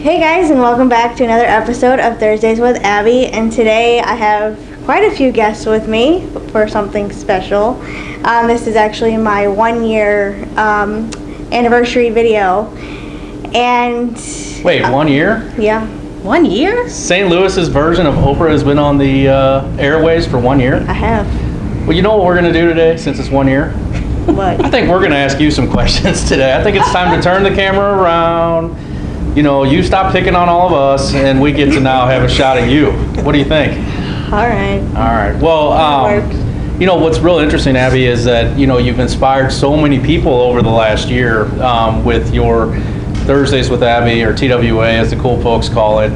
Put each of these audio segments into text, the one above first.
Hey guys, and welcome back to another episode of Thursdays with Abby. And today I have quite a few guests with me for something special. This is actually my 1-year anniversary video. And wait, 1 year? Yeah. 1 year? St. Louis's version of Oprah has been on the airways for 1 year. I have. Well, you know what we're going to do today since it's 1 year? What? I think we're going to ask you some questions today. I think it's time to turn the camera around. You know, you stop picking on all of us, and we get to now have a shot at you. What do you think? All right. All right. Well, you know, what's real interesting, Abby, is that, you know, you've inspired so many people over the last year with your Thursdays with Abby, or TWA, as the cool folks call it.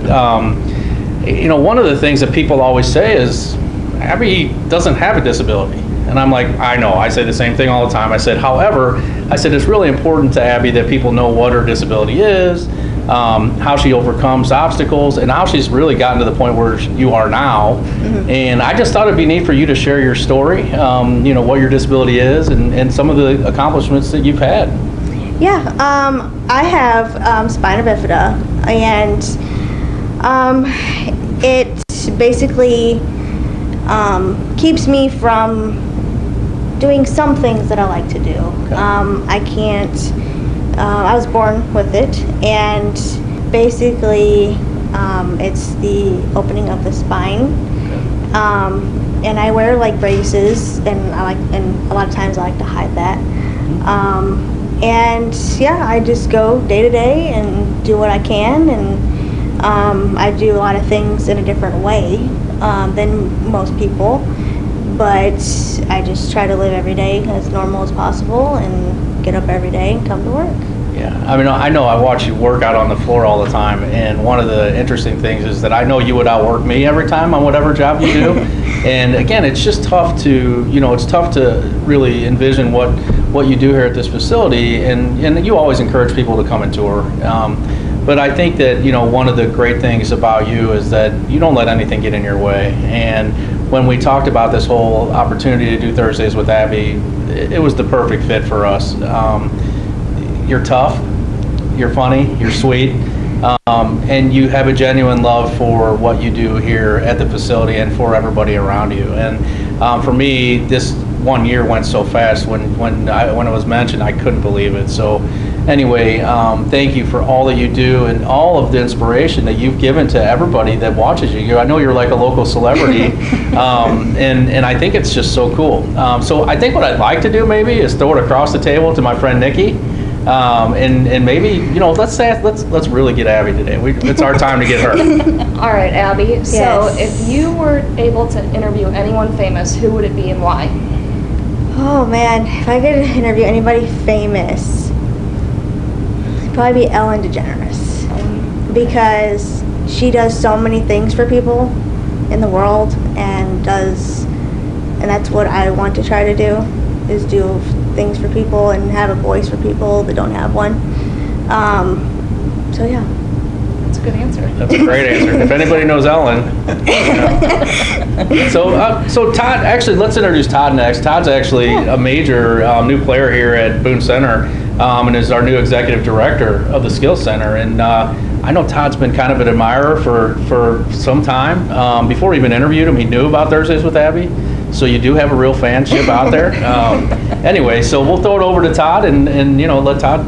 You know, one of the things that people always say is, Abby doesn't have a disability. And I'm like, I know, I say the same thing all the time. I said, however, I said it's really important to Abby that people know what her disability is, how she overcomes obstacles, and how she's really gotten to the point where you are now. Mm-hmm. And I just thought it'd be neat for you to share your story, you know, what your disability is, and some of the accomplishments that you've had. Yeah, I have spina bifida, and it basically keeps me from doing some things that I like to do. Okay. I can't, I was born with it, and basically it's the opening of the spine. Okay. And I wear like braces, and and a lot of times I like to hide that. And yeah, I just go day to day and do what I can, and I do a lot of things in a different way than most people. But I just try to live every day as normal as possible and get up every day and come to work. Yeah, I mean, I know I watch you work out on the floor all the time, and one of the interesting things is that I know you would outwork me every time on whatever job you do. And again, it's just tough to, you know, it's tough to really envision what you do here at this facility, and you always encourage people to come and tour. But I think that, you know, one of the great things about you is that you don't let anything get in your way. And when we talked about this whole opportunity to do Thursdays with Abby, it was the perfect fit for us. You're tough, you're funny, you're sweet, and you have a genuine love for what you do here at the facility and for everybody around you. And for me, this 1 year went so fast. When it was mentioned, I couldn't believe it. So anyway, thank you for all that you do and all of the inspiration that you've given to everybody that watches you. I know you're like a local celebrity, and I think it's just so cool. So I think what I'd like to do maybe is throw it across the table to my friend Nikki, and maybe, you know, let's really get Abby today. It's our time to get her. All right, Abby. Yes. So if you were able to interview anyone famous, who would it be and why? Oh man, if I could interview anybody famous, it'd probably be Ellen DeGeneres, because she does so many things for people in the world, and that's what I want to try to do, is do things for people and have a voice for people that don't have one. So yeah. That's a good answer. That's a great answer. If anybody knows Ellen. So Todd, actually, let's introduce Todd next. Todd's actually a major new player here at Boone Center, and is our new executive director of the Skills Center. And I know Todd's been kind of an admirer for some time. Before we even interviewed him, he knew about Thursdays with Abby. So you do have a real fanship out there. Anyway, so we'll throw it over to Todd and you know, let Todd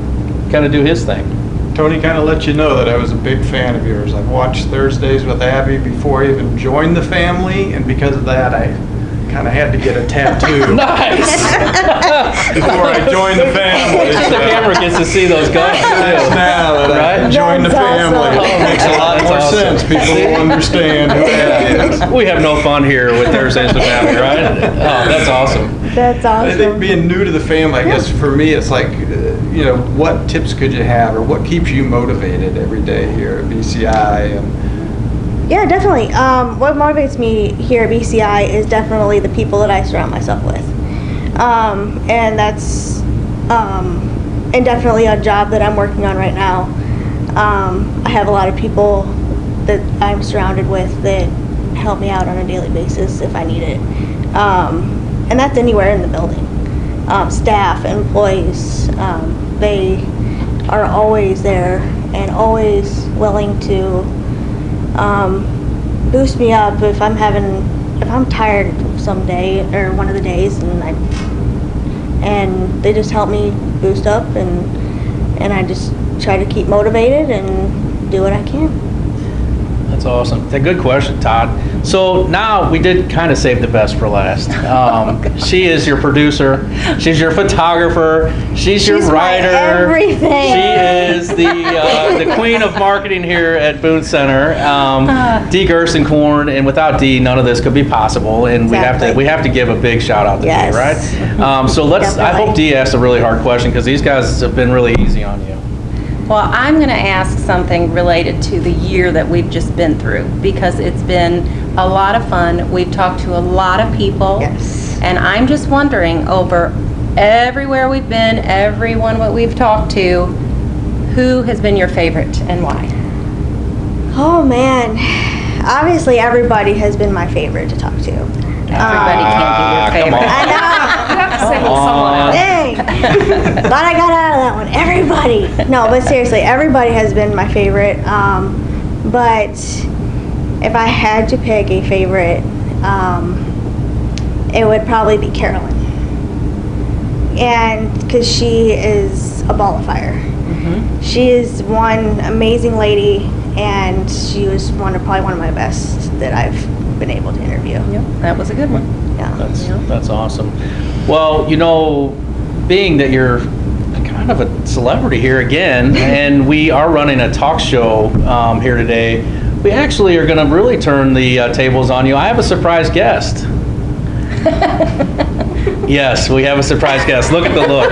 kind of do his thing. Tony kind of let you know that I was a big fan of yours. I've watched Thursdays with Abby before I even joined the family, and because of that, I kind of had to get a tattoo. Nice! Before I joined the family. The camera gets to see those guys too. Now that I joined the family, it makes a lot more sense. People will understand who Abby is. We have no fun here with Thursdays with Abby, right? Oh, that's awesome. That's awesome. I think being new to the family, I guess for me, it's like, you know, what tips could you have, or what keeps you motivated every day here at BCI? Yeah, definitely. What motivates me here at BCI is definitely the people that I surround myself with. And that's and definitely a job that I'm working on right now. I have a lot of people that I'm surrounded with that help me out on a daily basis if I need it. And that's anywhere in the building. Staff, employees, they are always there and always willing to boost me up if I'm tired someday or one of the days, and they just help me boost up, and I just try to keep motivated and do what I can. That's awesome. That's a good question, Todd. So now we did kind of save the best for last. She is your producer. She's your photographer. She's your my writer. everything. She is the queen of marketing here at Boone Center. Dee Gerstenkorn, and without Dee, none of this could be possible. And Exactly. we have to give a big shout out to Yes. Dee, right? So let's. I Definitely. hope Dee asked a really hard question because these guys have been really easy on you. Well, I'm going to ask something related to the year that we've just been through, because it's been a lot of fun. We've talked to a lot of people. Yes. And I'm just wondering, over everywhere we've been, everyone what we've talked to, who has been your favorite and why? Oh man, obviously everybody has been my favorite to talk to. Everybody can't be your come favorite. on. I know. You have to single someone out. Dang. Thought I got out of that one. Everybody. No, but seriously, everybody has been my favorite. But if I had to pick a favorite, it would probably be Carolyn. And because she is a ball of fire. She is one amazing lady, and she was probably one of my best that I've been able to interview. Yep, that was a good one. Yeah. That's awesome. Well, being that you're kind of a celebrity here again, and we are running a talk show here today, we actually are going to really turn the tables on you. I have a surprise guest. Yes, we have a surprise guest. Look at the look.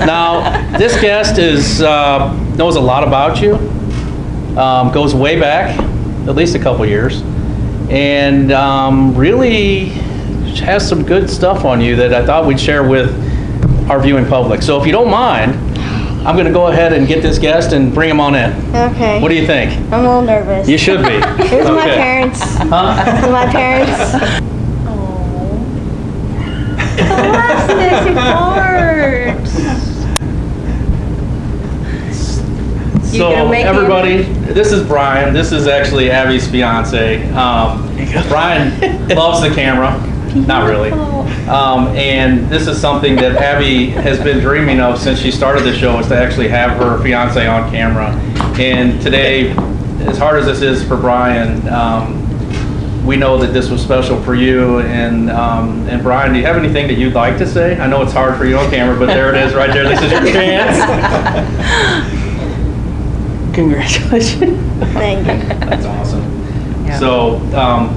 Now, this guest knows a lot about you. Goes way back, at least a couple years, and really has some good stuff on you that I thought we'd share with our viewing public. So if you don't mind, I'm going to go ahead and get this guest and bring him on in. Okay. What do you think? I'm a little nervous. You should be. Here's my Okay. parents. Huh? Here's my parents. Plastic hearts. You So gonna make everybody, this is Brian. This is actually Abby's fiance. Brian loves the camera. Not really. And this is something that Abby has been dreaming of since she started the show, is to actually have her fiance on camera. And today, as hard as this is for Brian, we know that this was special for you. And Brian, do you have anything that you'd like to say? I know it's hard for you on camera, but there it is right there. This is your chance. Congratulations. Thank you. That's awesome. Yeah. So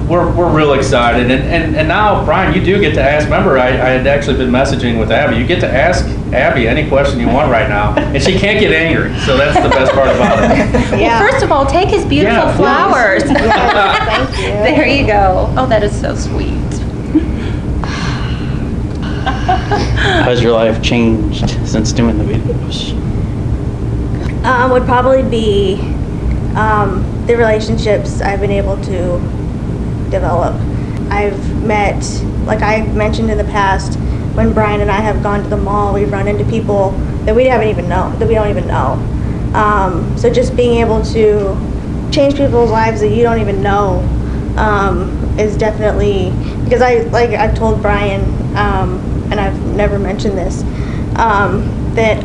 we're real excited, and now Brian, you do get to ask. Remember, I had actually been messaging with Abby. You get to ask Abby any question you want right now, and she can't get angry. So that's the best part about it. Yeah. Well, first of all, take his beautiful Yeah, please. flowers. Thank you. There you go. Oh, that is so sweet. How's your life changed since doing the videos? Would probably be the relationships I've been able to develop. I've met, like I mentioned in the past, when Brian and I have gone to the mall, we've run into people that we don't even know. So just being able to change people's lives that you don't even know is definitely, because I told Brian, and I've never mentioned this, that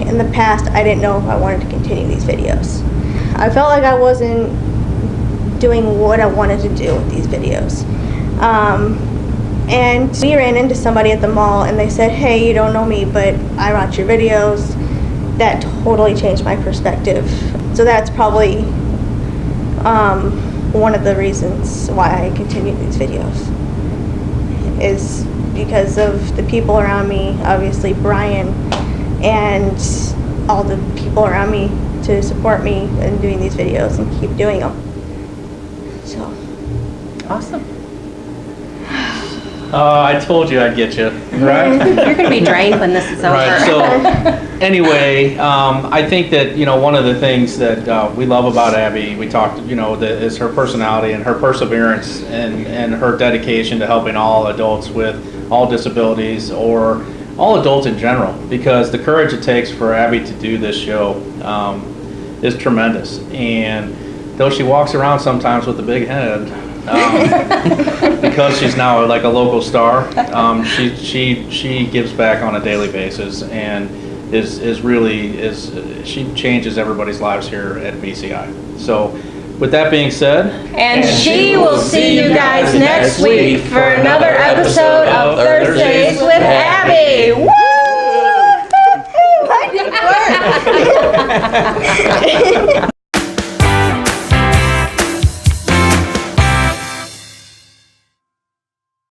in the past, I didn't know if I wanted to continue these videos. I felt like I wasn't doing what I wanted to do with these videos. And we ran into somebody at the mall, and they said, hey, you don't know me, but I watch your videos. That totally changed my perspective. So that's probably one of the reasons why I continue these videos, is because of the people around me, obviously Brian, and all the people around me to support me in doing these videos and keep doing them. So. Awesome. I told you I'd get you, right? You're going to be drained when this is over. Right. So anyway, I think that one of the things that we love about Abby, we talked, is her personality and her perseverance and her dedication to helping all adults with all disabilities, or all adults in general, because the courage it takes for Abby to do this show is tremendous. And though she walks around sometimes with a big head, because she's now like a local star, she gives back on a daily basis and she changes everybody's lives here at BCI. So with that being said, And she will see you guys next week for another episode of Thursdays with Abby. Woo! I didn't work.